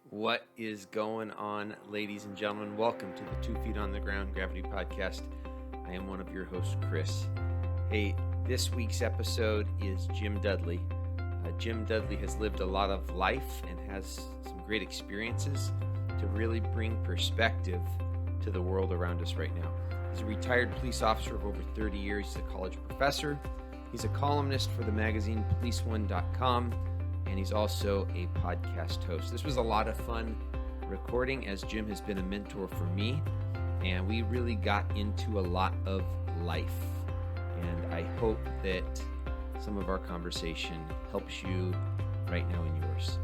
What is going on, ladies and gentlemen? Welcome to the 2 Feet on the Ground Gravity Podcast. I am one of your hosts, Chris. Hey, this week's episode is Jim Dudley. Jim Dudley has lived a lot of life and has some great experiences to really bring perspective to the world around us right now. He's a retired police officer of over 30 years. He's a college professor. He's a columnist for the magazine policeone.com. And he's also a podcast host. This was a lot of fun recording, as Jim has been a mentor for me, and we really got into a lot of life. And I hope that some of our conversation helps you right now in yours.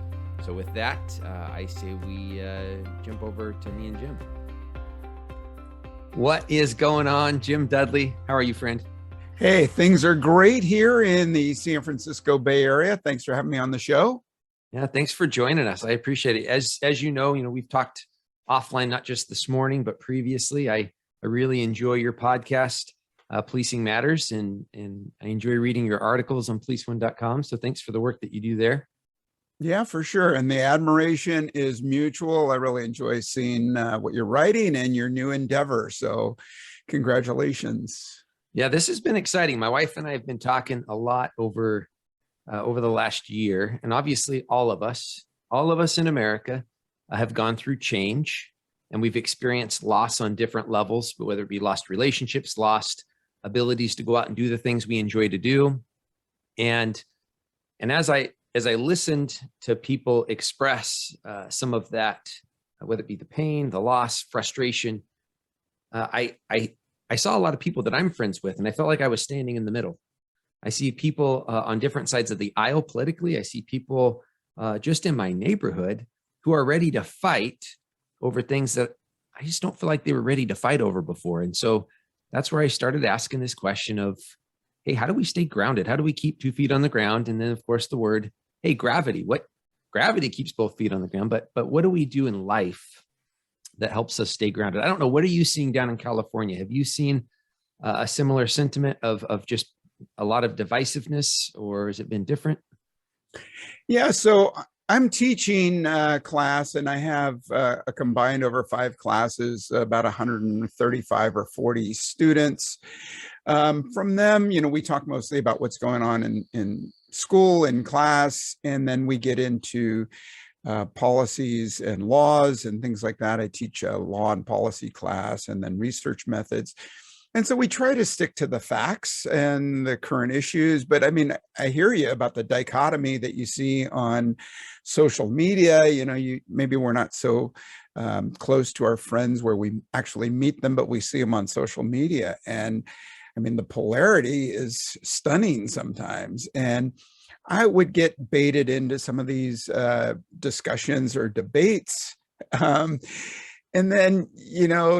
So with that, I say we jump over to me and Jim. What is going on, Jim Dudley? How are you, friend? Hey, things are great here in the San Francisco Bay Area. Thanks for having me on the show. Yeah, thanks for joining us. I appreciate it. As you know, we've talked offline, not just this morning, but previously. I really enjoy your podcast, Policing Matters, and I enjoy reading your articles on policeone.com. So thanks for the work that you do there. Yeah, for sure. And the admiration is mutual. I really enjoy seeing what you're writing and your new endeavor. So congratulations. Yeah, this has been exciting. My wife and I have been talking a lot over the last year, and obviously all of us in America have gone through change, and we've experienced loss on different levels, but whether it be lost relationships, lost abilities to go out and do the things we enjoy to do. And as I listened to people express some of that, whether it be the pain, the loss, frustration, I saw a lot of people that I'm friends with, and I felt like I was standing in the middle. I see people on different sides of the aisle politically. I see people just in my neighborhood who are ready to fight over things that I just don't feel like they were ready to fight over before. And so that's where I started asking this question of, hey, how do we stay grounded? How do we keep 2 feet on the ground? And then, of course, the word, hey, gravity. What gravity keeps both feet on the ground, but what do we do in life that helps us stay grounded? I don't know. What are you seeing down in California? Have you seen a similar sentiment of just a lot of divisiveness, or has it been different? Yeah, so I'm teaching class, and I have a combined over 5 classes, about 135 or 40 students. From them, we talk mostly about what's going on in school, in class, and then we get into policies and laws and things like that. I teach a law and policy class, and then research methods. And so we try to stick to the facts and the current issues. But I mean, I hear you about the dichotomy that you see on social media. Maybe we're not so close to our friends where we actually meet them, but we see them on social media. And I mean, the polarity is stunning sometimes. And I would get baited into some of these discussions or debates. And then,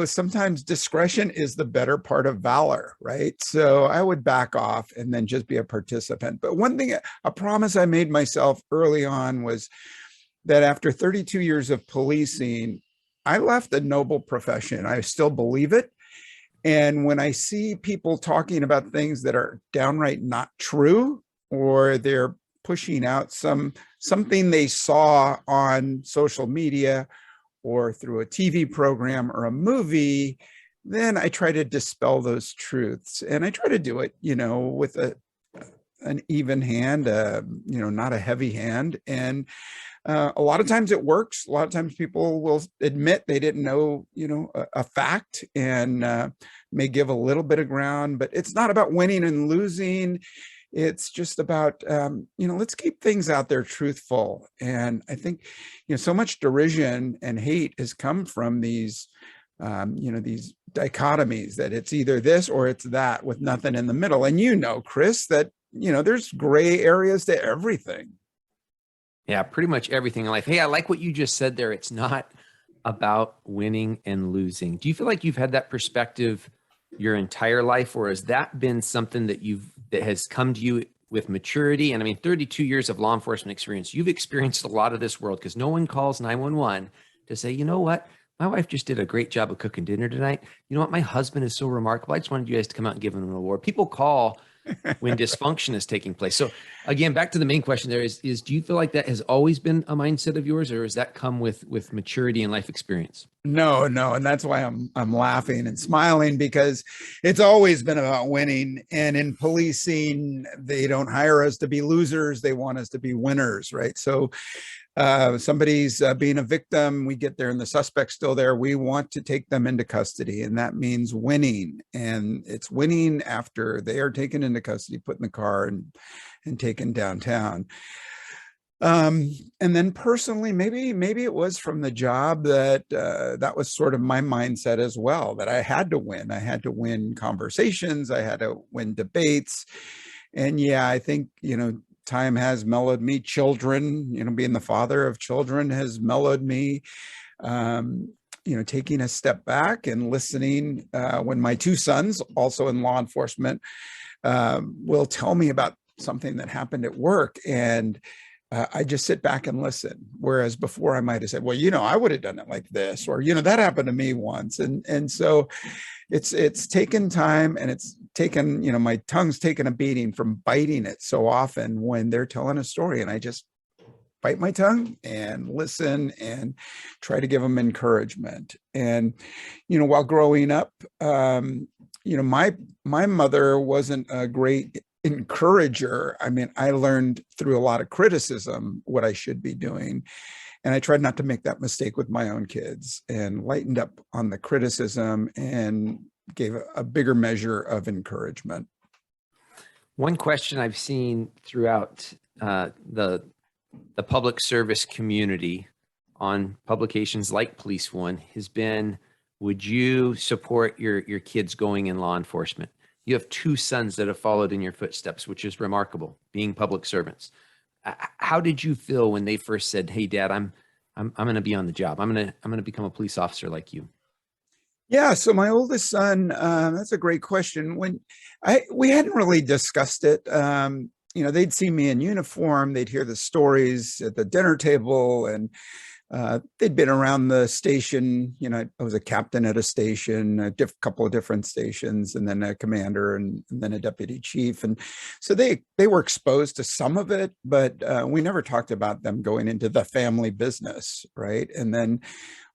sometimes discretion is the better part of valor, right? So I would back off and then just be a participant. But one thing, a promise I made myself early on was that after 32 years of policing, I left a noble profession. I still believe it. And when I see people talking about things that are downright not true, or they're pushing out something they saw on social media or through a TV program or a movie, then I try to dispel those truths. And I try to do it, with an even hand, not a heavy hand. And a lot of times it works. A lot of times people will admit they didn't know, a fact, and may give a little bit of ground, but it's not about winning and losing. It's just about, let's keep things out there truthful. And I think, so much derision and hate has come from these, these dichotomies that it's either this or it's that with nothing in the middle. And Chris, that, there's gray areas to everything. Yeah, pretty much everything in life. Hey, I like what you just said there. It's not about winning and losing. Do you feel like you've had that perspective your entire life, or has that been something that has come to you with maturity? And I mean, 32 years of law enforcement experience, you've experienced a lot of this world, because no one calls 911 to say, you know what, my wife just did a great job of cooking dinner tonight. You know what, my husband is so remarkable. I just wanted you guys to come out and give him an award. People call when dysfunction is taking place. So again, back to the main question there is do you feel like that has always been a mindset of yours, or has that come with maturity and life experience? No, no, and that's why I'm laughing and smiling, because it's always been about winning. And in policing, they don't hire us to be losers; they want us to be winners, right? So, somebody's being a victim, we get there, and the suspect's still there. We want to take them into custody, and that means winning. And it's winning after they are taken into custody, put in the car, and taken downtown. And then personally, maybe it was from the job that that was sort of my mindset as well, that I had to win. I had to win conversations. I had to win debates. And yeah, I think, time has mellowed me. Children, being the father of children has mellowed me. Taking a step back and listening when my two sons, also in law enforcement, will tell me about something that happened at work. And I just sit back and listen. Whereas before I might have said, well, I would have done it like this, or, that happened to me once. And so it's taken time, and it's taken, my tongue's taken a beating from biting it so often when they're telling a story, and I just bite my tongue and listen and try to give them encouragement. And, while growing up, my mother wasn't a great encourager. I mean, I learned through a lot of criticism what I should be doing. And I tried not to make that mistake with my own kids, and lightened up on the criticism and gave a bigger measure of encouragement. One question I've seen throughout the public service community on publications like Police One has been, would you support your kids going in law enforcement? You have two sons that have followed in your footsteps, which is remarkable, being public servants. How did you feel when they first said, "Hey, Dad, I'm going to be on the job. I'm going to become a police officer like you"? Yeah, so my oldest son, that's a great question. We hadn't really discussed it. They'd see me in uniform, they'd hear the stories at the dinner table, and they'd been around the station. I was a captain at a station, a couple of different stations, and then a commander, and then a deputy chief. And so they were exposed to some of it, but we never talked about them going into the family business, right? And then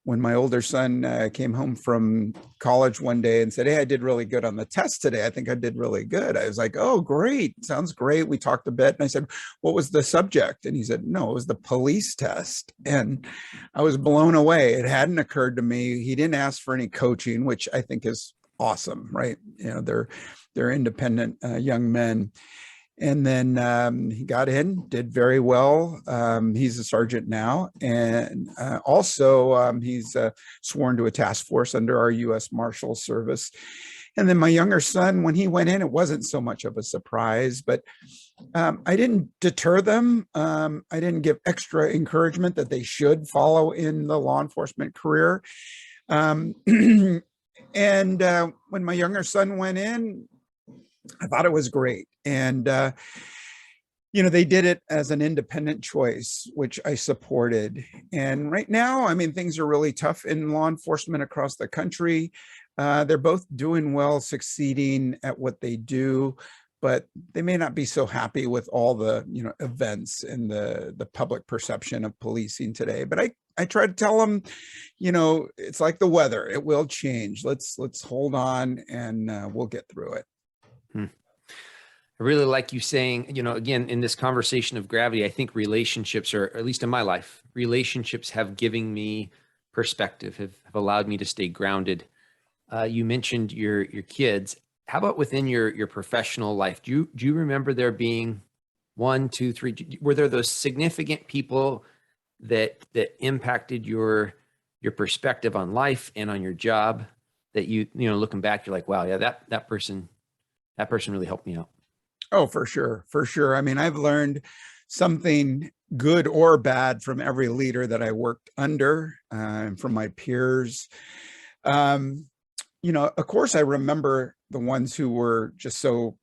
when my older son came home from college one day and said, "Hey, I did really good on the test today. I think I did really good." I was like, "Oh, great. Sounds great." We talked a bit, and I said, "What was the subject?" And he said, "No, it was the police test." And I was blown away. It hadn't occurred to me. He didn't ask for any coaching, which I think is awesome, right? They're independent young men. And then he got in, did very well. He's a sergeant now. And also he's sworn to a task force under our U.S. Marshal Service. And then my younger son, when he went in, it wasn't so much of a surprise, but I didn't deter them. I didn't give extra encouragement that they should follow in the law enforcement career. And when my younger son went in, I thought it was great. And, they did it as an independent choice, which I supported. And right now, I mean, things are really tough in law enforcement across the country. They're both doing well, succeeding at what they do, but they may not be so happy with all the, events and the public perception of policing today. But I try to tell them, it's like the weather. It will change. Let's hold on, and we'll get through it. I really like you saying, again, in this conversation of gravity, I think relationships, or at least in my life, relationships have given me perspective, have allowed me to stay grounded. You mentioned your kids. How about within your professional life? Do you remember there being one, two, three? Were there those significant people that impacted your perspective on life and on your job that looking back, you're like, wow, yeah, that person really helped me out? Oh, for sure. For sure. I mean, I've learned something good or bad from every leader that I worked under, and from my peers. Of course, I remember the ones who were just so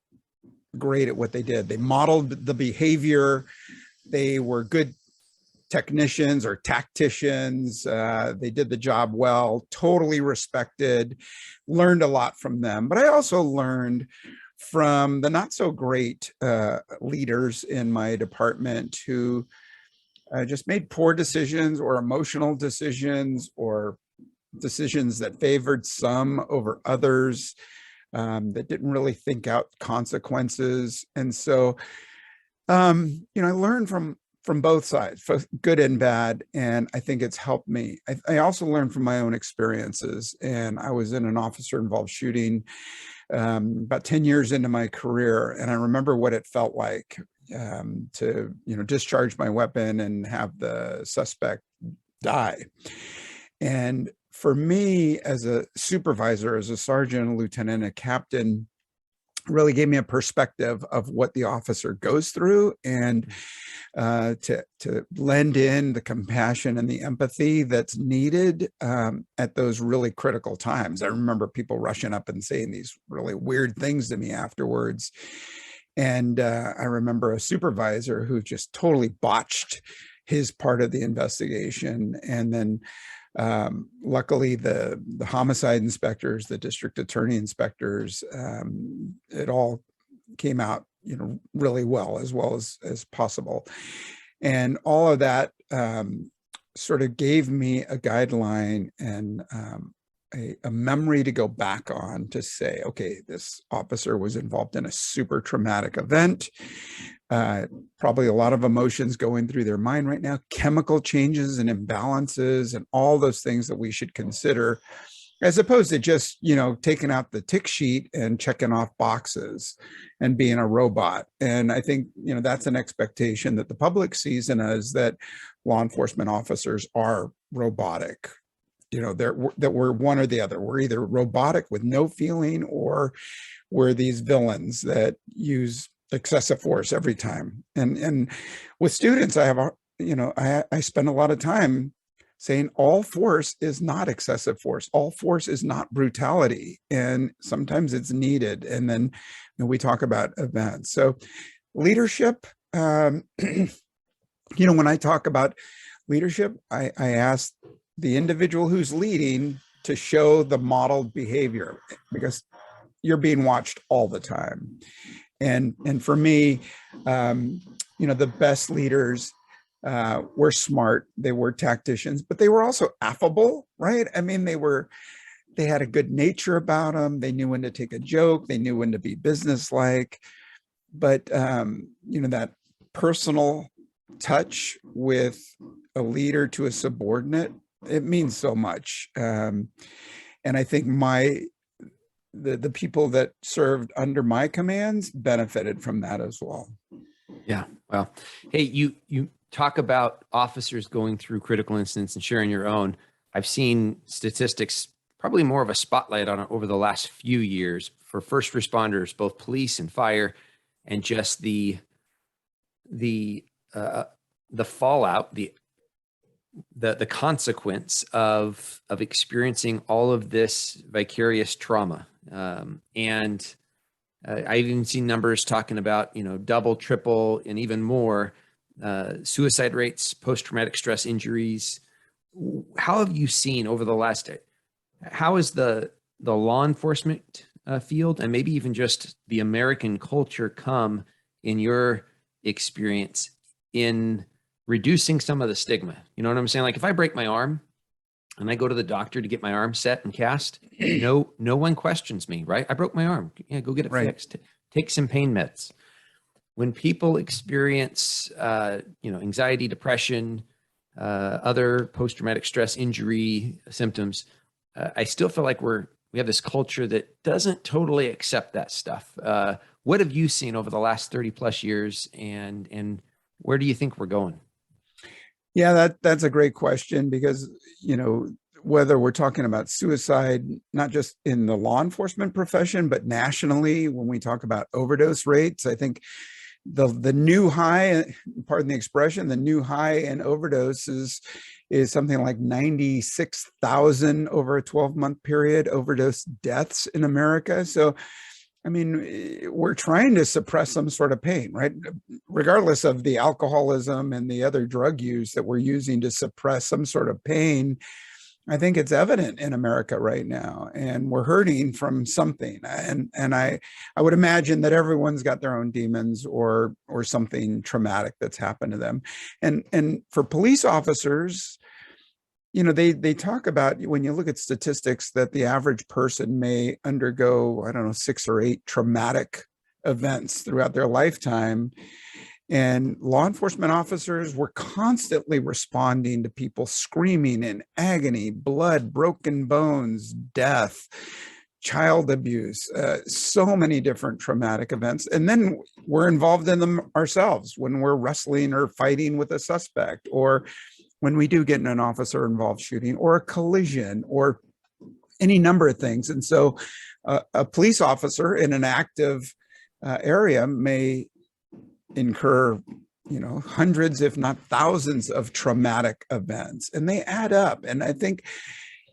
great at what they did. They modeled the behavior. They were good technicians or tacticians. They did the job well, totally respected, learned a lot from them. But I also learned from the not so great leaders in my department who just made poor decisions or emotional decisions or decisions that favored some over others, that didn't really think out consequences. And so, I learned from both sides, good and bad, and I think it's helped me. I also learned from my own experiences, and I was in an officer-involved shooting about 10 years into my career, and I remember what it felt like to discharge my weapon and have the suspect die. And for me, as a supervisor, as a sergeant, a lieutenant, a captain, really gave me a perspective of what the officer goes through, and to lend in the compassion and the empathy that's needed at those really critical times. I remember people rushing up and saying these really weird things to me afterwards. And I remember a supervisor who just totally botched his part of the investigation. And then luckily the homicide inspectors, the district attorney inspectors, it all came out, really well as possible. And all of that sort of gave me a guideline and a memory to go back on to say, okay, this officer was involved in a super traumatic event. Probably a lot of emotions going through their mind right now, chemical changes and imbalances and all those things that we should consider, as opposed to just, taking out the tick sheet and checking off boxes and being a robot. And I think, that's an expectation that the public sees in us, that law enforcement officers are robotic. That we're one or the other. We're either robotic with no feeling, or we're these villains that use excessive force every time. And with students, I spend a lot of time saying all force is not excessive force. All force is not brutality. And sometimes it's needed. And then we talk about events. So leadership, when I talk about leadership, I ask the individual who's leading to show the modeled behavior, because you're being watched all the time. And for me, the best leaders were smart. They were tacticians, but they were also affable, right? I mean, they had a good nature about them. They knew when to take a joke. They knew when to be businesslike. But, that personal touch with a leader to a subordinate, it means so much. And I think the people that served under my commands benefited from that as well. Yeah. Well, hey, you talk about officers going through critical incidents and sharing your own. I've seen statistics, probably more of a spotlight on it over the last few years for first responders, both police and fire, and just the fallout, the consequence of experiencing all of this vicarious trauma. And I've even seen numbers talking about, double, triple, and even more suicide rates, post-traumatic stress injuries. How have you seen over the last, how is the law enforcement field, and maybe even just the American culture, come in your experience in reducing some of the stigma? You know what I'm saying? Like if I break my arm and I go to the doctor to get my arm set and cast, no one questions me, right? I broke my arm. Yeah, go get it fixed. Take some pain meds. When people experience, anxiety, depression, other post-traumatic stress injury symptoms, I still feel like we have this culture that doesn't totally accept that stuff. What have you seen over the last 30 plus years, and where do you think we're going? Yeah, that's a great question, because, whether we're talking about suicide, not just in the law enforcement profession, but nationally, when we talk about overdose rates, I think the new high, pardon the expression, the new high in overdoses is something like 96,000 over a 12-month period, overdose deaths in America. So, I mean, we're trying to suppress some sort of pain, right? Regardless of the alcoholism and the other drug use that we're using to suppress some sort of pain, I think it's evident in America right now, and we're hurting from something. And I would imagine that everyone's got their own demons or something traumatic that's happened to them. And for police officers, they talk about, when you look at statistics, that the average person may undergo, I don't know, 6 or 8 traumatic events throughout their lifetime. And law enforcement officers were constantly responding to people screaming in agony, blood, broken bones, death, child abuse, so many different traumatic events. And then we're involved in them ourselves when we're wrestling or fighting with a suspect, or when we do get in an officer involved shooting or a collision or any number of things. And so a police officer in an active area may incur, hundreds, if not thousands of traumatic events, and they add up. And I think,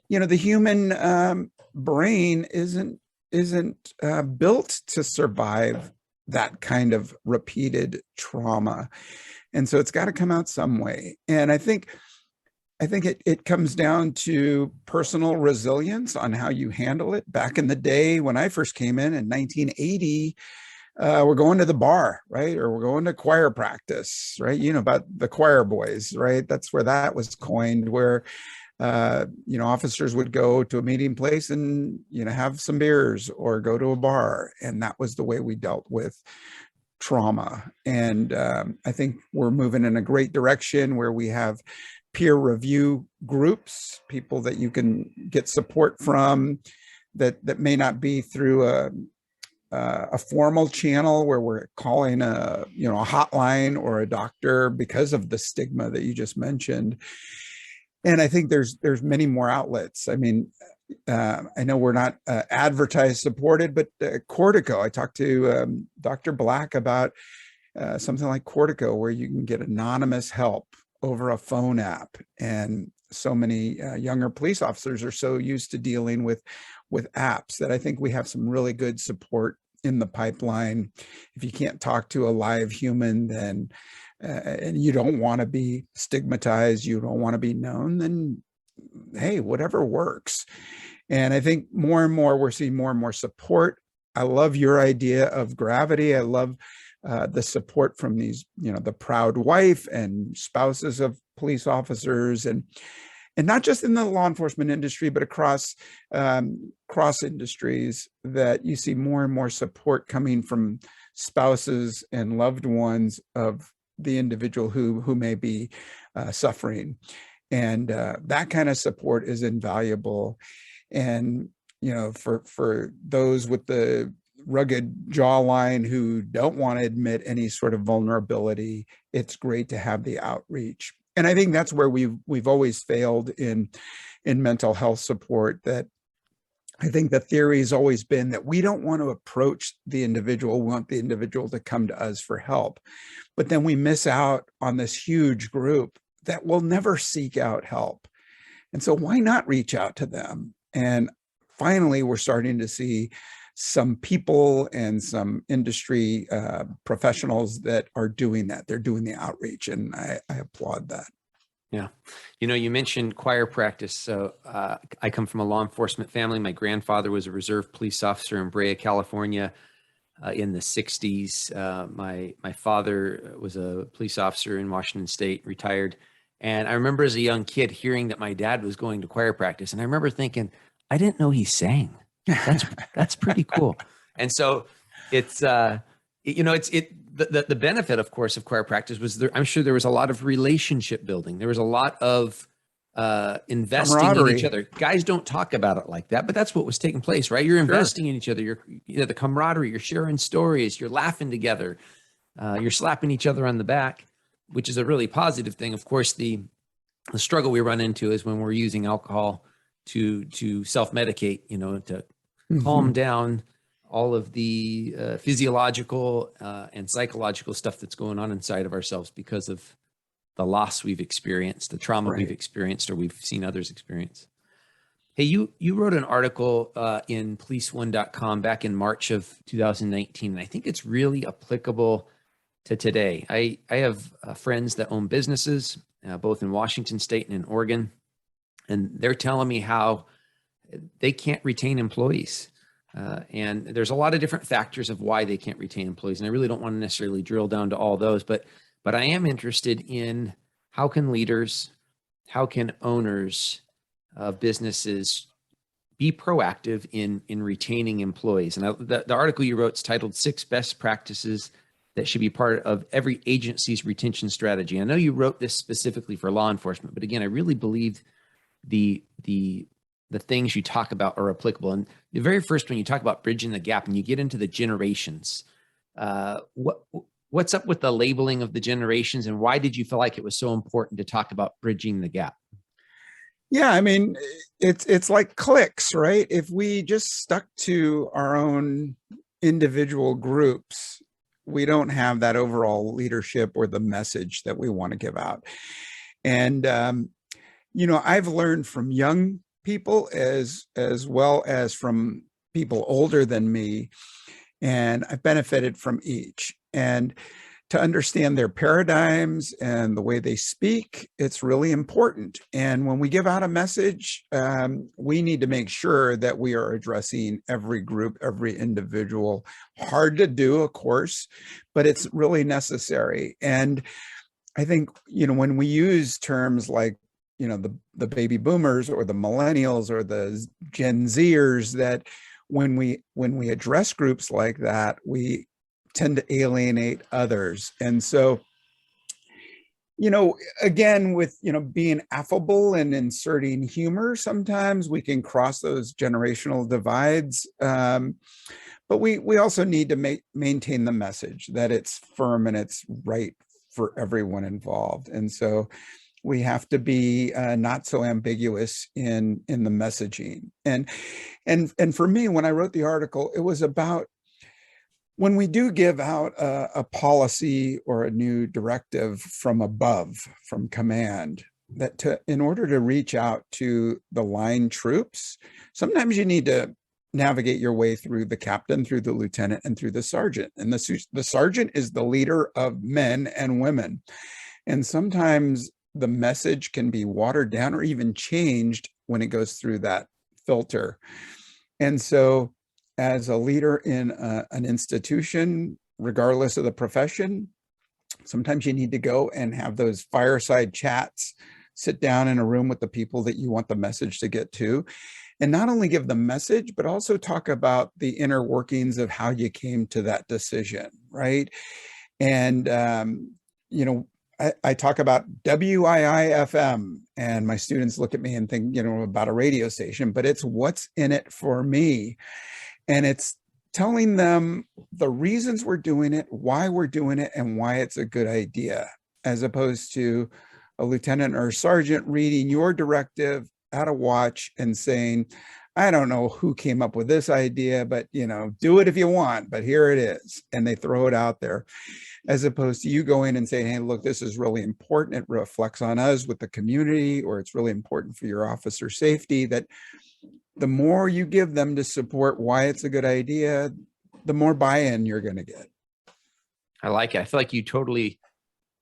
the human brain isn't built to survive that kind of repeated trauma. And so it's got to come out some way. And I think it comes down to personal resilience on how you handle it. Back in the day when I first came in 1980, we're going to the bar, right? Or we're going to choir practice, right? About the choir boys, right? That's where that was coined, where, officers would go to a meeting place and, have some beers or go to a bar. And that was the way we dealt with trauma. And I think we're moving in a great direction where we have peer review groups, people that you can get support from, that may not be through a formal channel where we're calling a hotline or a doctor because of the stigma that you just mentioned. And I think there's many more outlets. I mean, I know we're not advertised supported, but Cortico, I talked to Dr. Black about something like Cortico, where you can get anonymous help over a phone app. And so many younger police officers are so used to dealing with apps that I think we have some really good support in the pipeline. If you can't talk to a live human, then and you don't want to be stigmatized, you don't want to be known, then hey, whatever works. And I think more and more we're seeing more and more support. I love your idea of gravity. I love the support from these, the proud wife and spouses of police officers, and not just in the law enforcement industry, but across cross industries, that you see more and more support coming from spouses and loved ones of the individual who may be suffering. And that kind of support is invaluable. And, for those with the rugged jawline who don't want to admit any sort of vulnerability, it's great to have the outreach. And I think that's where we've always failed in mental health support. That I think the theory has always been that we don't want to approach the individual. We want the individual to come to us for help. But then we miss out on this huge group that will never seek out help. And so why not reach out to them? And finally, we're starting to see some people and some industry professionals that are doing that. They're doing the outreach, and I applaud that. Yeah. You mentioned choir practice. So I come from a law enforcement family. My grandfather was a reserve police officer in Brea, California in the 60s. My father was a police officer in Washington State, retired. And I remember as a young kid hearing that my dad was going to choir practice. And I remember thinking, I didn't know he sang. That's pretty cool. And so it's, the benefit, of course, of choir practice was there. I'm sure there was a lot of relationship building. There was a lot of investing in each other. Guys don't talk about it like that, but that's what was taking place, right? You're investing in each other. You're, the camaraderie, you're sharing stories, you're laughing together, you're slapping each other on the back, which is a really positive thing. Of course, the struggle we run into is when we're using alcohol to self-medicate, to calm down all of the physiological and psychological stuff that's going on inside of ourselves because of the loss we've experienced, the trauma we've experienced, or we've seen others experience. Hey, you wrote an article in policeone.com back in March of 2019, and I think it's really applicable to today. I have friends that own businesses, both in Washington State and in Oregon. and they're telling me how they can't retain employees. And there's a lot of different factors of why they can't retain employees. And I really don't want to necessarily drill down to all those, but I am interested in how can leaders, how can owners of businesses be proactive in retaining employees. And the article you wrote is titled 6 Best Practices That Should Be Part of Every Agency's Retention Strategy. I know you wrote this specifically for law enforcement, but again, I really believe the things you talk about are applicable. And the very first one, you talk about bridging the gap, and you get into the generations. What's up with the labeling of the generations, and why did you feel like it was so important to talk about bridging the gap? Yeah, I mean, it's like cliques, right? If we just stuck to our own individual groups, we don't have that overall leadership or the message that we want to give out. And I've learned from young people as well as from people older than me, and I've benefited from each. And to understand their paradigms and the way they speak, it's really important. And when we give out a message, we need to make sure that we are addressing every group, every individual. Hard to do, of course, but it's really necessary. And I think, when we use terms like, the baby boomers or the millennials or the Gen Zers, that when we address groups like that, we tend to alienate others. And so, again, with, being affable and inserting humor, sometimes we can cross those generational divides. But we also need to maintain the message that it's firm and it's right for everyone involved. And so we have to be not so ambiguous in the messaging. And for me, when I wrote the article, it was about when we do give out a policy or a new directive from above, from command, that in order to reach out to the line troops, sometimes you need to navigate your way through the captain, through the lieutenant, and through the sergeant. And the sergeant is the leader of men and women. And sometimes the message can be watered down or even changed when it goes through that filter. And so as a leader in an institution, regardless of the profession, sometimes you need to go and have those fireside chats, sit down in a room with the people that you want the message to get to, and not only give the message, but also talk about the inner workings of how you came to that decision, right? And, I talk about WIIFM, and my students look at me and think, about a radio station, but it's what's in it for me. And it's telling them the reasons we're doing it, why we're doing it, and why it's a good idea, as opposed to a lieutenant or a sergeant reading your directive at a watch and saying, I don't know who came up with this idea, but, do it if you want, but here it is. And they throw it out there, as opposed to you going and saying, hey, look, this is really important. It reflects on us with the community, or it's really important for your officer safety. That the more you give them to support why it's a good idea, the more buy-in you're going to get. I like it. I feel like you totally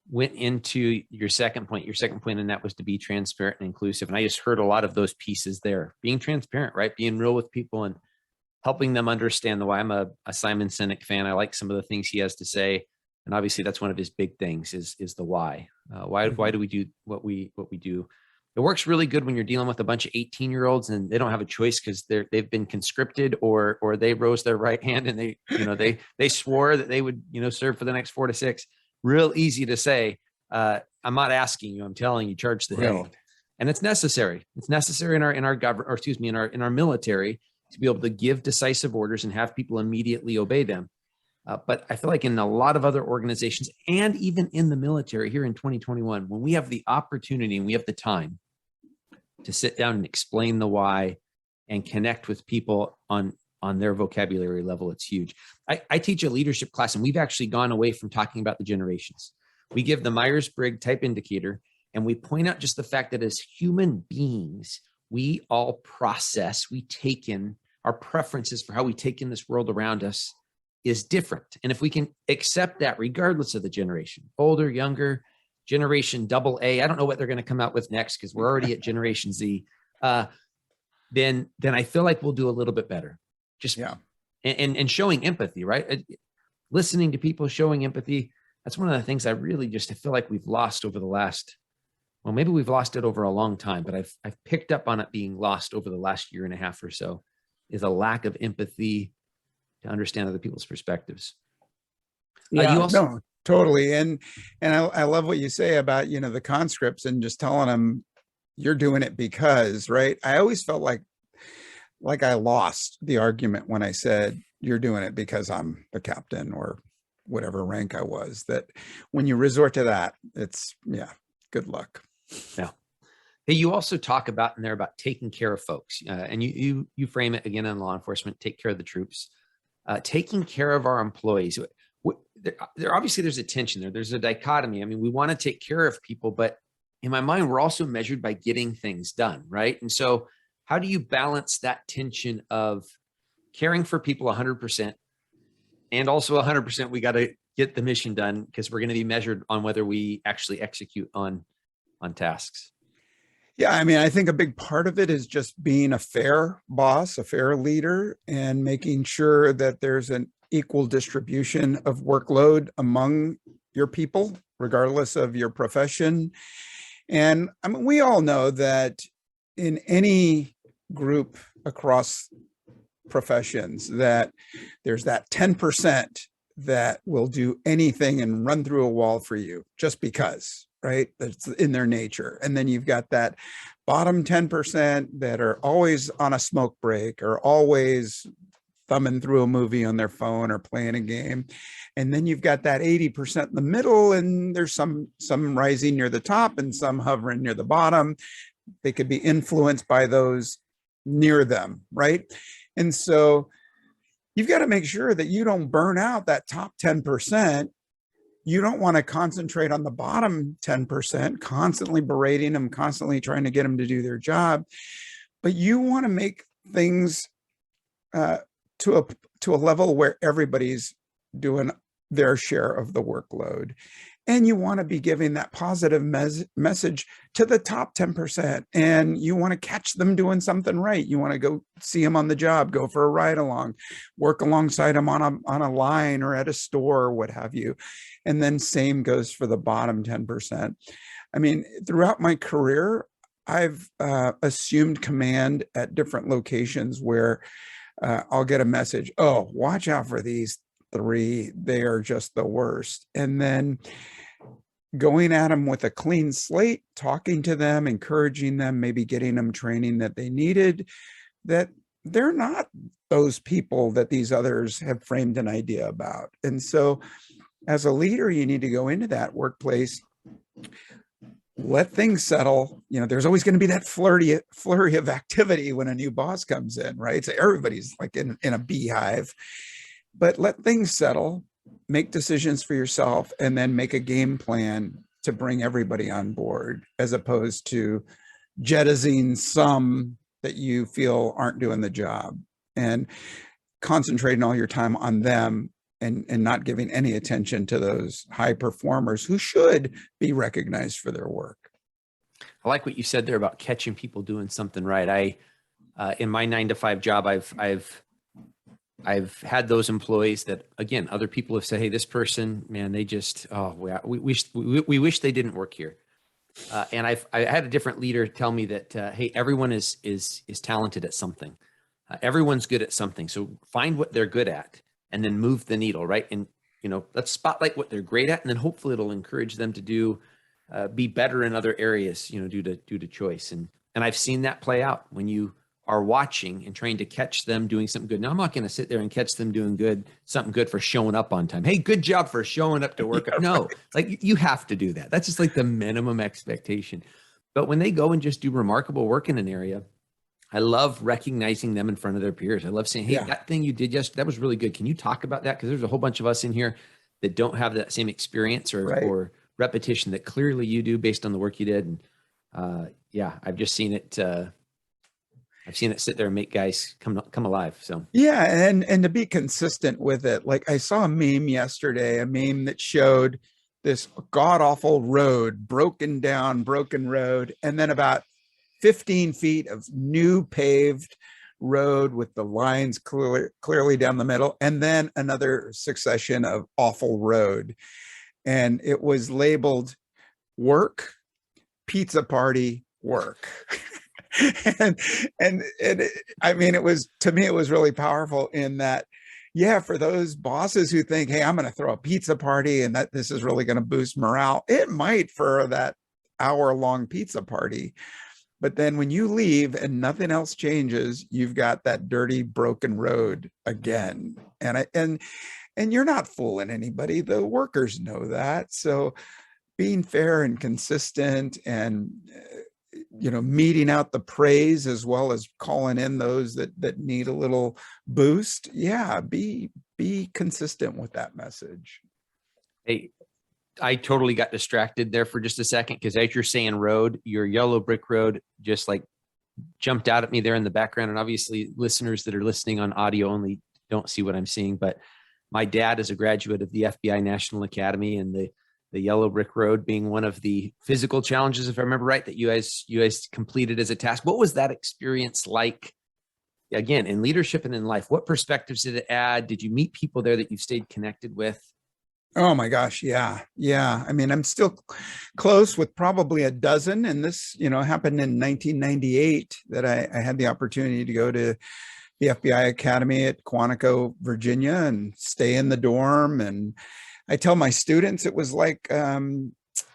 went into your second point, and that was to be transparent and inclusive. And I just heard a lot of those pieces there. Being transparent, right? Being real with people and helping them understand the why. I'm a Simon Sinek fan. I like some of the things he has to say. And obviously that's one of his big things is the why. Why do we do what we do? It works really good when you're dealing with a bunch of 18-year-olds and they don't have a choice because they've been conscripted or they rose their right hand and they swore that they would serve for the next 4 to 6. Real easy to say, I'm not asking you, I'm telling you, charge the hill. Right. And it's necessary. It's necessary in our government, or excuse me, in our military, to be able to give decisive orders and have people immediately obey them. But I feel like in a lot of other organizations, and even in the military here in 2021, when we have the opportunity and we have the time to sit down and explain the why and connect with people on their vocabulary level, it's huge. I teach a leadership class, and we've actually gone away from talking about the generations. We give the Myers-Briggs type indicator, and we point out just the fact that as human beings, we all process, we take in our preferences for how we take in this world around us is different. And if we can accept that regardless of the generation, older, younger, generation double A, I don't know what they're going to come out with next because we're already at generation Z, then I feel like we'll do a little bit better. Just and showing empathy, right? Listening to people, showing empathy. That's one of the things I really just feel like we've lost over the last, well, maybe we've lost it over a long time, but I've picked up on it being lost over the last year and a half or so, is a lack of empathy to understand other people's perspectives. No, totally. And I love what you say about, the conscripts and just telling them you're doing it because, right? I always felt like I lost the argument when I said, you're doing it because I'm the captain or whatever rank I was. That when you resort to that, it's, good luck. Yeah. Hey, you also talk about in there about taking care of folks, and you frame it again in law enforcement, take care of the troops, taking care of our employees. There obviously there's a tension there. There's a dichotomy. I mean, we want to take care of people, but in my mind, we're also measured by getting things done, right? And so how do you balance that tension of caring for people 100% and also 100% we got to get the mission done because we're going to be measured on whether we actually execute on tasks? Yeah, I mean, I think a big part of it is just being a fair boss, a fair leader, and making sure that there's an equal distribution of workload among your people, regardless of your profession. And I mean, we all know that in any group across professions, that there's that 10% that will do anything and run through a wall for you just because, right? That's in their nature. And then you've got that bottom 10% that are always on a smoke break or always thumbing through a movie on their phone or playing a game. And then you've got that 80% in the middle, and there's some rising near the top and some hovering near the bottom. They could be influenced by those near them, right? And so you've got to make sure that you don't burn out that top 10%. You don't want to concentrate on the bottom 10%, constantly berating them, constantly trying to get them to do their job. But you want to make things to a level where everybody's doing their share of the workload. And you want to be giving that positive message to the top 10%. And you want to catch them doing something right. You want to go see them on the job, go for a ride along, work alongside them on a line or at a store or what have you. And then same goes for the bottom 10%. I mean, throughout my career, I've assumed command at different locations where I'll get a message, oh, watch out for these 3, they are just the worst. And then going at them with a clean slate, talking to them, encouraging them, maybe getting them training that they needed, that they're not those people that these others have framed an idea about. And so as a leader, you need to go into that workplace, let things settle. There's always going to be that flurry of activity when a new boss comes in, right? So everybody's like in a beehive. But let things settle, make decisions for yourself, and then make a game plan to bring everybody on board, as opposed to jettisoning some that you feel aren't doing the job and concentrating all your time on them and not giving any attention to those high performers who should be recognized for their work. I like what you said there about catching people doing something right. In my 9-to-5 job, I've had those employees that, again, other people have said, hey, this person, man, they just, we wish they didn't work here. And I had a different leader tell me that, hey, everyone is talented at something. Everyone's good at something. So find what they're good at and then move the needle, right? And, let's spotlight what they're great at. And then hopefully it'll encourage them to be better in other areas, due to choice. And I've seen that play out when you are watching and trying to catch them doing something good. Now, I'm not going to sit there and catch them doing something good for showing up on time. Hey, good job for showing up to work. Yeah, no, right. Like you have to do that. That's just like the minimum expectation. But when they go and just do remarkable work in an area, I love recognizing them in front of their peers. I love saying, hey, that thing you did that was really good. Can you talk about that? Because there's a whole bunch of us in here that don't have that same experience or repetition that clearly you do based on the work you did. And I've just seen it. I've seen it sit there and make guys come alive. So and to be consistent with it. Like I saw a meme yesterday, a meme that showed this god awful road, broken road, and then about 15 feet of new paved road with the lines clearly down the middle, and then another succession of awful road. And it was labeled work, pizza party, work. and, I mean, it was, to me, it was really powerful in that, yeah, for those bosses who think, hey, I'm going to throw a pizza party and that this is really going to boost morale, it might for that hour-long pizza party. But then when you leave and nothing else changes, you've got that dirty, broken road again. And you're not fooling anybody. The workers know that. So being fair and consistent and meting out the praise as well as calling in those that need a little boost. Yeah, be consistent with that message. Hey, I totally got distracted there for just a second because as you're saying road, your yellow brick road just like jumped out at me there in the background. And obviously listeners that are listening on audio only don't see what I'm seeing, but my dad is a graduate of the FBI National Academy, and the yellow brick road being one of the physical challenges, if I remember right, that you guys completed as a task. What was that experience like, again, in leadership and in life? What perspectives did it add? Did you meet people there that you've stayed connected with? Oh my gosh. Yeah. I mean, I'm still close with probably a dozen. And this, happened in 1998 that I had the opportunity to go to the FBI Academy at Quantico, Virginia, and stay in the dorm. And I tell my students it was like, it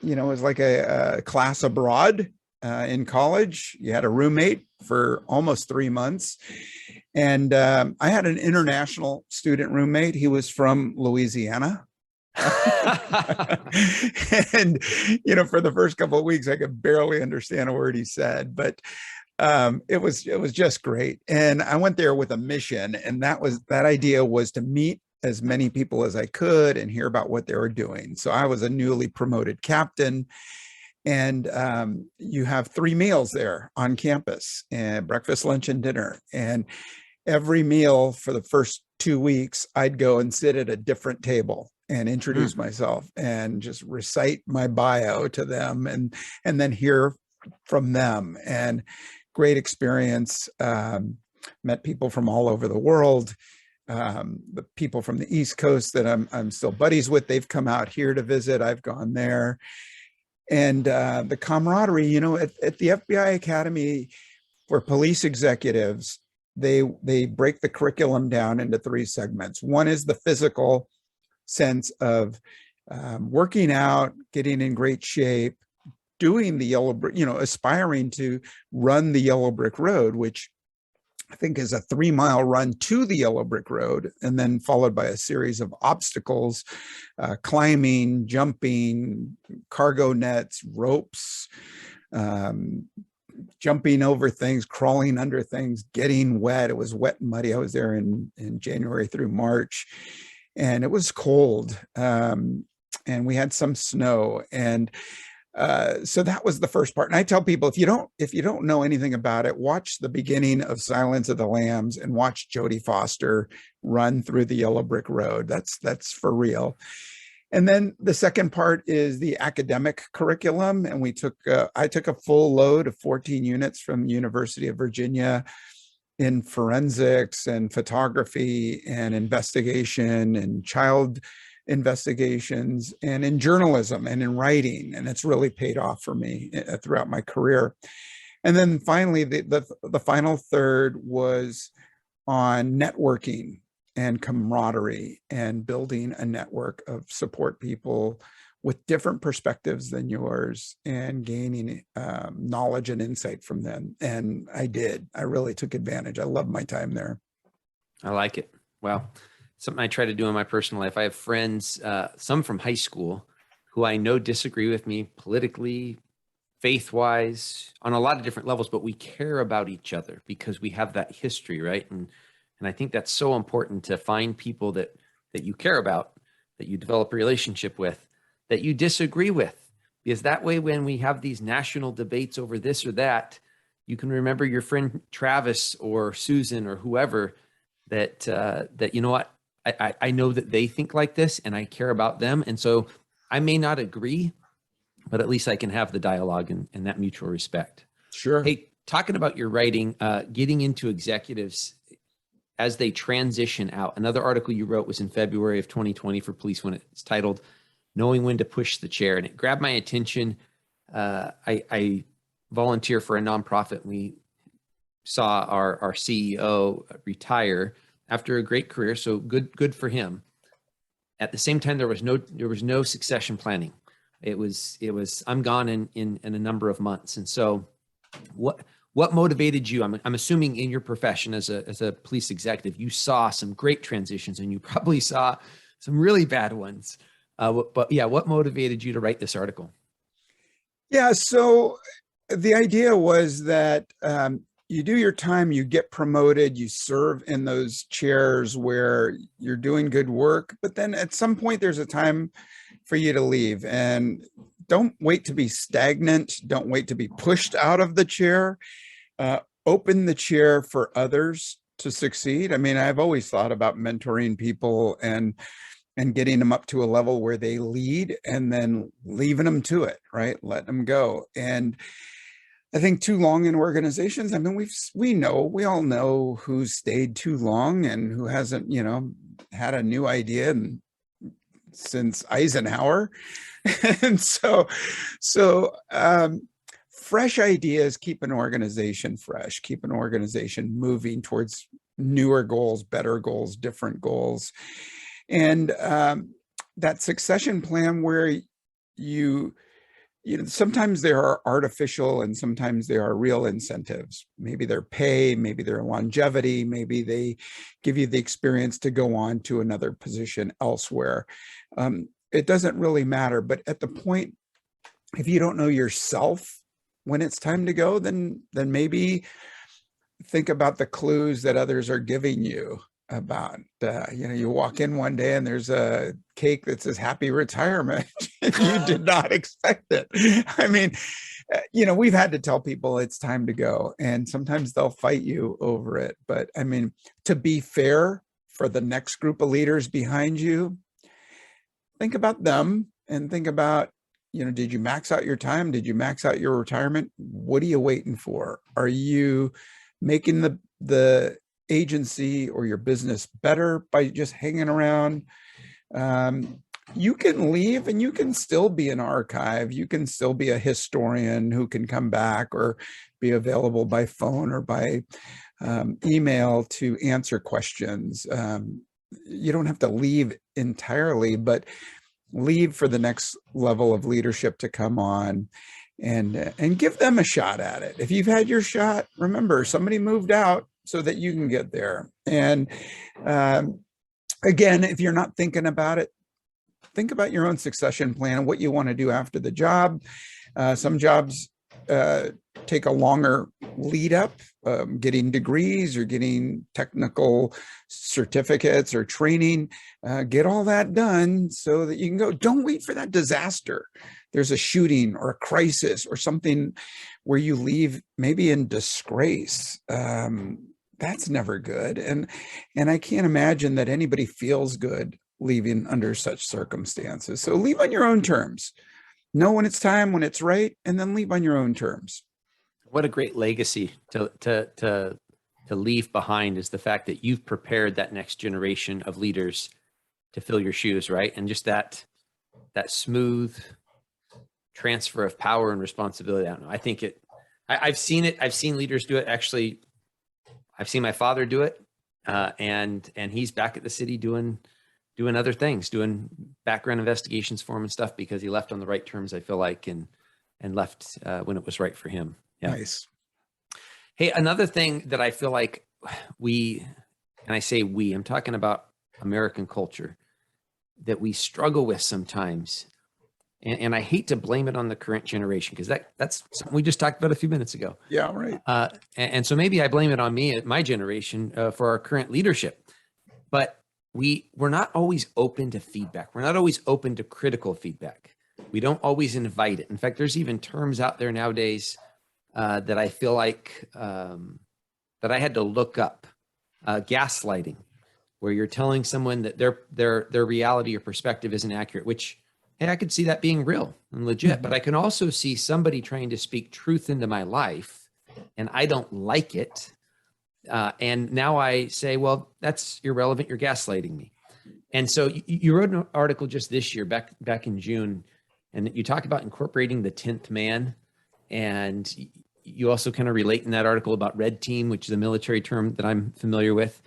was like a class abroad in college. You had a roommate for almost 3 months. And I had an international student roommate. He was from Louisiana. And for the first couple of weeks I could barely understand a word he said, but it was just great. And I went there with a mission, and that idea was to meet as many people as I could and hear about what they were doing. So I was a newly promoted captain, and you have 3 meals there on campus, and breakfast, lunch, and dinner. And every meal for the first 2 weeks, I'd go and sit at a different table and introduce myself and just recite my bio to them, and then hear from them. And great experience. Met people from all over the world. The people from the East Coast that I'm still buddies with, they've come out here to visit. I've gone there. And the camaraderie, at the FBI Academy for police executives, they break the curriculum down into 3 segments. One is the physical sense of working out, getting in great shape, doing the yellow brick, aspiring to run the yellow brick road, which I think is a 3-mile run to the yellow brick road, and then followed by a series of obstacles, climbing, jumping, cargo nets, ropes, jumping over things, crawling under things, getting wet. It was wet and muddy. I was there in January through March, and it was cold. And we had some snow. And so that was the first part. And I tell people, if you don't know anything about it, watch the beginning of Silence of the Lambs and watch Jodie Foster run through the yellow brick road. That's for real. And then the second part is the academic curriculum. And I took a full load of 14 units from the University of Virginia in forensics and photography and investigation and child investigations and in journalism and in writing. And it's really paid off for me throughout my career. And then finally, the final third was on networking and camaraderie and building a network of support people with different perspectives than yours and gaining knowledge and insight from them. And I really took advantage. I love my time there. I like it. Wow. Something I try to do in my personal life. I have friends, some from high school, who I know disagree with me politically, faith-wise, on a lot of different levels, but we care about each other because we have that history, right? And I think that's so important, to find people that you care about, that you develop a relationship with, that you disagree with. Because that way, when we have these national debates over this or that, you can remember your friend Travis or Susan or whoever that you know what, I know that they think like this and I care about them. And so I may not agree, but at least I can have the dialogue and that mutual respect. Sure. Hey, talking about your writing, getting into executives as they transition out. Another article you wrote was in February of 2020 for Police when it's titled "Knowing When to Push the Chair," and it grabbed my attention. I volunteer for a nonprofit. We saw our CEO retire after a great career, so good for him. At the same time, there was no succession planning. It was I'm gone in a number of months. And so what motivated you? I'm assuming in your profession as a police executive, you saw some great transitions and you probably saw some really bad ones. But yeah, what motivated you to write this article? Yeah, so the idea was that you do your time, you get promoted, you serve in those chairs where you're doing good work, but then at some point there's a time for you to leave. And don't wait to be stagnant. Don't wait to be pushed out of the chair. Open the chair for others to succeed. I mean, I've always thought about mentoring people and getting them up to a level where they lead and then leaving them to it, right? Let them go. And I think too long in organizations, I mean, we all know who's stayed too long and who hasn't, had a new idea since Eisenhower. And so fresh ideas keep an organization fresh, keep an organization moving towards newer goals, better goals, different goals. And that succession plan where sometimes there are artificial and sometimes there are real incentives. Maybe they're pay, maybe they're longevity, maybe they give you the experience to go on to another position elsewhere. It doesn't really matter. But at the point, if you don't know yourself when it's time to go, then maybe think about the clues that others are giving you about, you walk in one day and there's a cake that says happy retirement. You did not expect it. I mean, we've had to tell people it's time to go, and sometimes they'll fight you over it. But I mean, to be fair for the next group of leaders behind you, think about them and think about, did you max out your time? Did you max out your retirement? What are you waiting for? Are you making the agency or your business better by just hanging around? You can leave and you can still be an archive. You can still be a historian who can come back or be available by phone or by email to answer questions. You don't have to leave entirely, but leave for the next level of leadership to come on, and give them a shot at it. If you've had your shot, remember, somebody moved out so that you can get there. And again, if you're not thinking about it, think about your own succession plan, what you want to do after the job. Some jobs take a longer lead up, getting degrees or getting technical certificates or training. Get all that done so that you can go. Don't wait for that disaster. There's a shooting or a crisis or something where you leave maybe in disgrace. That's never good. And I can't imagine that anybody feels good leaving under such circumstances. So leave on your own terms. Know when it's time, when it's right, and then leave on your own terms. What a great legacy to leave behind is the fact that you've prepared that next generation of leaders to fill your shoes, right? And just that smooth transfer of power and responsibility. I don't know. I think I've seen it. I've seen leaders do it. Actually, I've seen my father do it, and he's back at the city doing other things, doing background investigations for him and stuff, because he left on the right terms, I feel like, and left when it was right for him. Yeah. Nice. Hey, another thing that I feel like and I say we, I'm talking about American culture, that we struggle with sometimes. And I hate to blame it on the current generation, because that's something we just talked about a few minutes ago. Yeah, right. And so maybe I blame it on me, my generation, for our current leadership. But we're not always open to feedback. We're not always open to critical feedback. We don't always invite it. In fact, there's even terms out there nowadays that I feel like that I had to look up. Gaslighting, where you're telling someone that their reality or perspective isn't accurate, which And I could see that being real and legit, but I can also see somebody trying to speak truth into my life and I don't like it. And now I say, well, that's irrelevant. You're gaslighting me. And so you wrote an article just this year, back in June, and you talk about incorporating the 10th man. And you also kind of relate in that article about red team, which is a military term that I'm familiar with.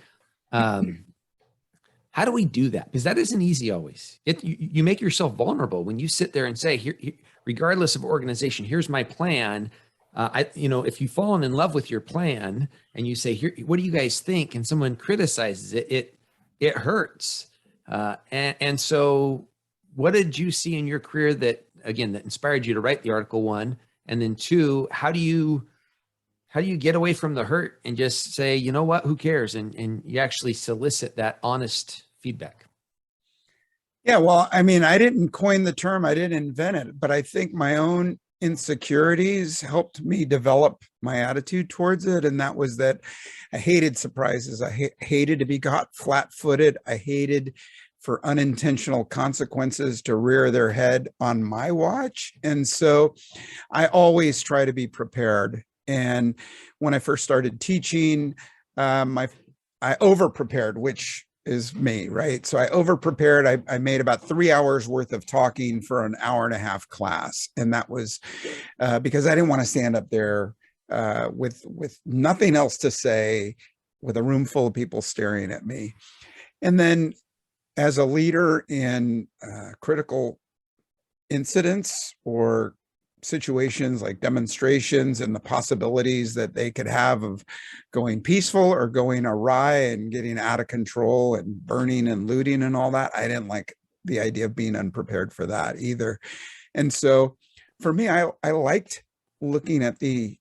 How do we do that? Because that isn't easy always. You make yourself vulnerable when you sit there and say, here, regardless of organization, here's my plan. If you've fallen in love with your plan and you say, here, what do you guys think? And someone criticizes it, it hurts. And so what did you see in your career that inspired you to write the article, one? And then two, how do you get away from the hurt and just say, you know what, who cares? And you actually solicit that honest feedback. Yeah, well, I mean, I didn't coin the term, I didn't invent it, but I think my own insecurities helped me develop my attitude towards it. And that was that I hated surprises. I hated to be caught flat-footed. I hated for unintentional consequences to rear their head on my watch. And so I always try to be prepared. And when I first started teaching, I over-prepared, which is me, right? So I over-prepared. I made about 3 hours worth of talking for an hour and a half class. And that was because I didn't want to stand up there with nothing else to say, with a room full of people staring at me. And then as a leader in critical incidents or situations like demonstrations and the possibilities that they could have of going peaceful or going awry and getting out of control and burning and looting and all that, I didn't like the idea of being unprepared for that either. And so for me, I liked looking at the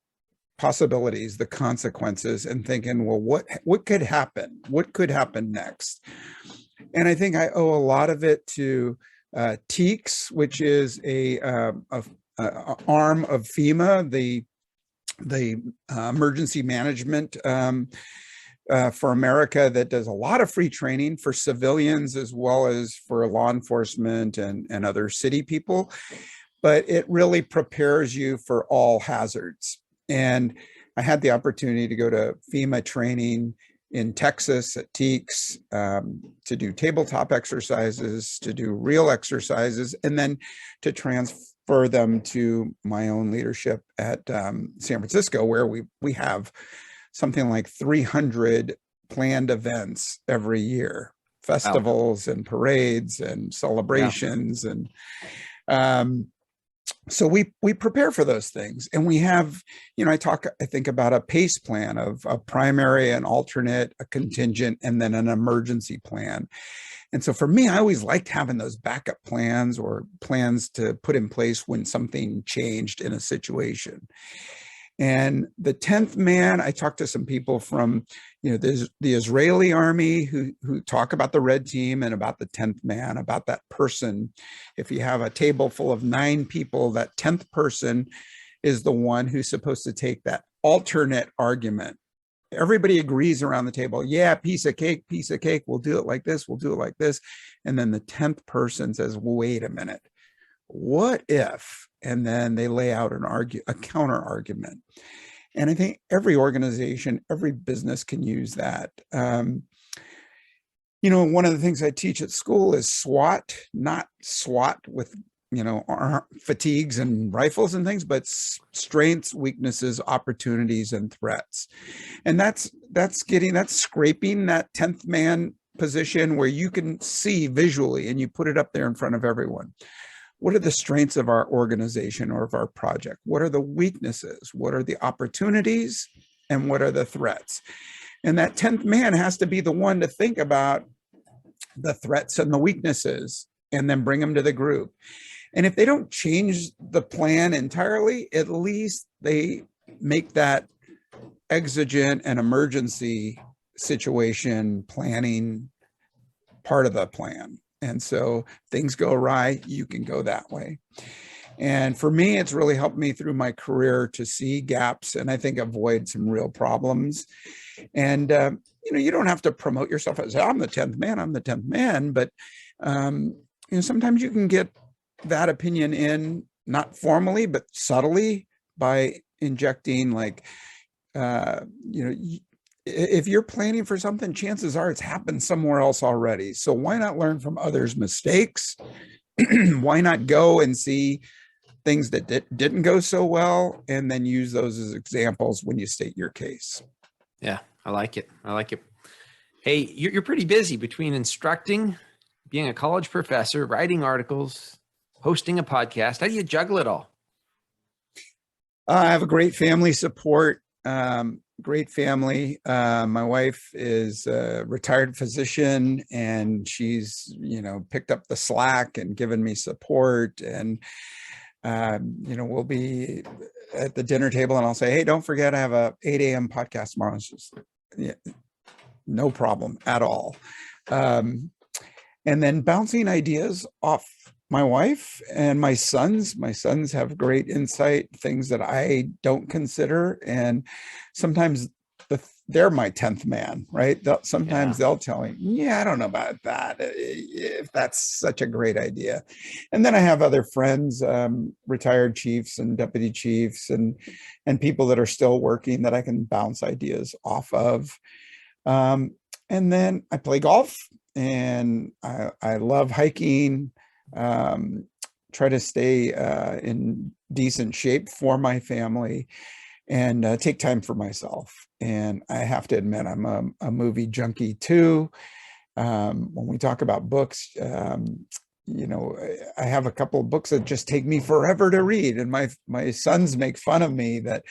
possibilities, the consequences, and thinking, well, what could happen? What could happen next? And I think I owe a lot of it to TEEX, which is a arm of FEMA, the emergency management for America, that does a lot of free training for civilians as well as for law enforcement and other city people. But it really prepares you for all hazards. And I had the opportunity to go to FEMA training in Texas at TEEX to do tabletop exercises, to do real exercises, and then to transfer them to my own leadership at San Francisco, where we have something like 300 planned events every year, festivals and parades and celebrations. And so we prepare for those things. And we have, I think about a PACE plan of a primary, an alternate, a contingent, and then an emergency plan. And so for me, I always liked having those backup plans or plans to put in place when something changed in a situation. And the 10th man, I talked to some people from, the Israeli army who talk about the red team and about the 10th man, about that person. If you have a table full of 9 people, that 10th person is the one who's supposed to take that alternate argument. Everybody agrees around the table. Yeah, piece of cake. We'll do it like this. We'll do it like this. And then the 10th person says, wait a minute. What if? And then they lay out a counter argument. And I think every organization, every business can use that. One of the things I teach at school is SWAT, not SWAT with, fatigues and rifles and things, but strengths, weaknesses, opportunities, and threats. And that's scraping that 10th man position where you can see visually and you put it up there in front of everyone. What are the strengths of our organization or of our project? What are the weaknesses? What are the opportunities? And what are the threats? And that 10th man has to be the one to think about the threats and the weaknesses and then bring them to the group. And if they don't change the plan entirely, at least they make that exigent and emergency situation planning part of the plan. And so things go awry, you can go that way. And for me, it's really helped me through my career to see gaps and I think avoid some real problems. And, you don't have to promote yourself as I'm the 10th man, but, sometimes you can get that opinion in, not formally, but subtly, by injecting like, if you're planning for something, chances are it's happened somewhere else already. So why not learn from others' mistakes? Why not go and see things that didn't go so well, and then use those as examples when you state your case? Yeah, I like it. Hey, you're pretty busy between instructing, being a college professor, writing articles, hosting a podcast. How do you juggle it all? I have a great family support. Great family. My wife is a retired physician, and she's, picked up the slack and given me support. And, we'll be at the dinner table and I'll say, hey, don't forget I have a 8 a.m. podcast tomorrow. It's just, yeah, no problem at all. And then bouncing ideas off my wife and my sons. My sons have great insight, things that I don't consider. And sometimes they're my 10th man, right? Sometimes they'll tell me, yeah, I don't know about that, if that's such a great idea. And then I have other friends, retired chiefs and deputy chiefs, and people that are still working that I can bounce ideas off of. And then I play golf, and I love hiking. Try to stay in decent shape for my family, and take time for myself. And I have to admit, I'm a movie junkie too. When we talk about books, I have a couple of books that just take me forever to read. And my sons make fun of me that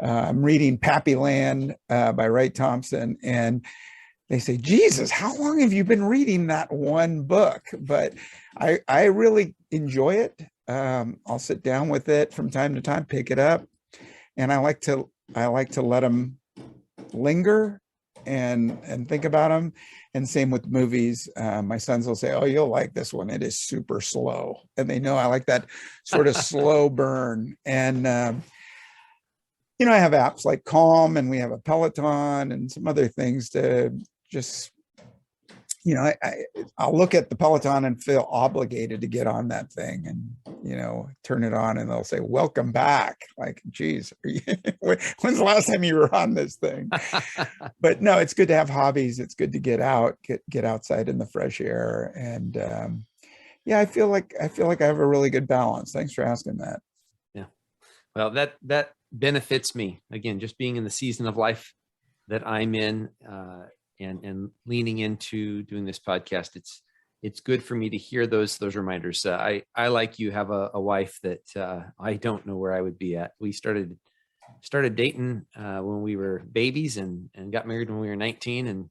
I'm reading Pappyland by Wright Thompson. And they say, Jesus, how long have you been reading that one book? But I really enjoy it. I'll sit down with it from time to time, pick it up, and I like to let them linger and think about them. And same with movies. My sons will say, oh, you'll like this one. It is super slow. And they know I like that sort of slow burn. And, I have apps like Calm, and we have a Peloton and some other things to just, I'll look at the Peloton and feel obligated to get on that thing and, turn it on, and they'll say, welcome back. Like, geez, when's the last time you were on this thing? But no, it's good to have hobbies. It's good to get out, get outside in the fresh air. And I feel like I have a really good balance. Thanks for asking that. Yeah. Well, that benefits me, again, just being in the season of life that I'm in, and leaning into doing this podcast. It's good for me to hear those reminders. I like you have a wife that I don't know where I would be at. We started dating when we were babies, and got married when we were 19,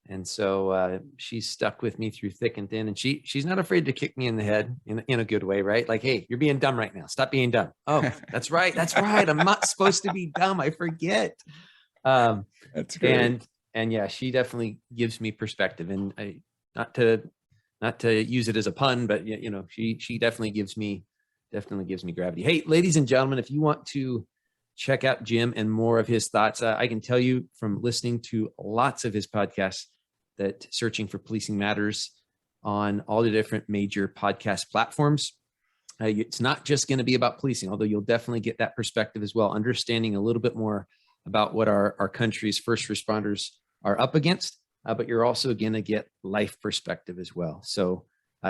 and so she's stuck with me through thick and thin, and she's not afraid to kick me in the head in a good way, right? Like, hey, you're being dumb right now. Stop being dumb. Oh, that's right. I'm not supposed to be dumb. I forget. That's great. And yeah, she definitely gives me perspective, and not to use it as a pun, but she definitely gives me gravity. Hey, ladies and gentlemen, if you want to check out Jim and more of his thoughts, I can tell you from listening to lots of his podcasts that Searching for Policing Matters on all the different major podcast platforms. It's not just going to be about policing, although you'll definitely get that perspective as well, understanding a little bit more about what our country's first responders are up against, but you're also going to get life perspective as well. So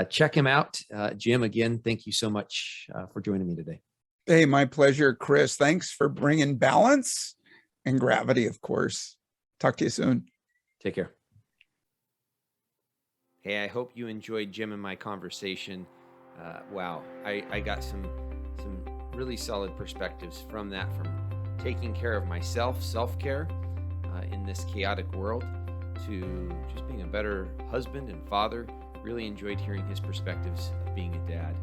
check him out. Jim, again, thank you so much for joining me today. Hey, my pleasure, Chris. Thanks for bringing balance and gravity, of course. Talk to you soon. Take care. Hey, I hope you enjoyed Jim and my conversation. Wow, I got some really solid perspectives from that, from taking care of myself, self-care in this chaotic world, to just being a better husband and father. Really enjoyed hearing his perspectives of being a dad.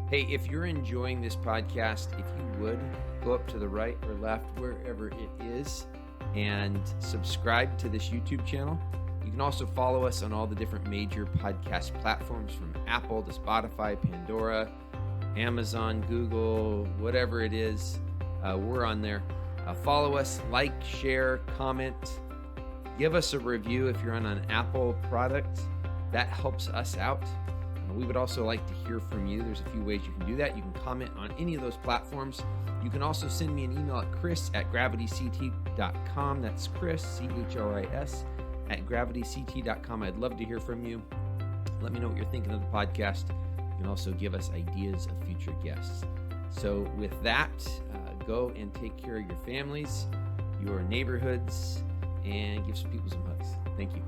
Hey, if you're enjoying this podcast, if you would, go up to the right or left, wherever it is, and subscribe to this YouTube channel. You can also follow us on all the different major podcast platforms, from Apple to Spotify, Pandora, Amazon, Google, whatever it is, we're on there. Follow us, like, share, comment, give us a review if you're on an Apple product. That helps us out. We would also like to hear from you. There's a few ways you can do that. You can comment on any of those platforms. You can also send me an email at chris@gravityct.com. That's Chris, C-H-R-I-S, at gravityct.com. I'd love to hear from you. Let me know what you're thinking of the podcast. You can also give us ideas of future guests. So with that, go and take care of your families, your neighborhoods, and give some people some hugs. Thank you.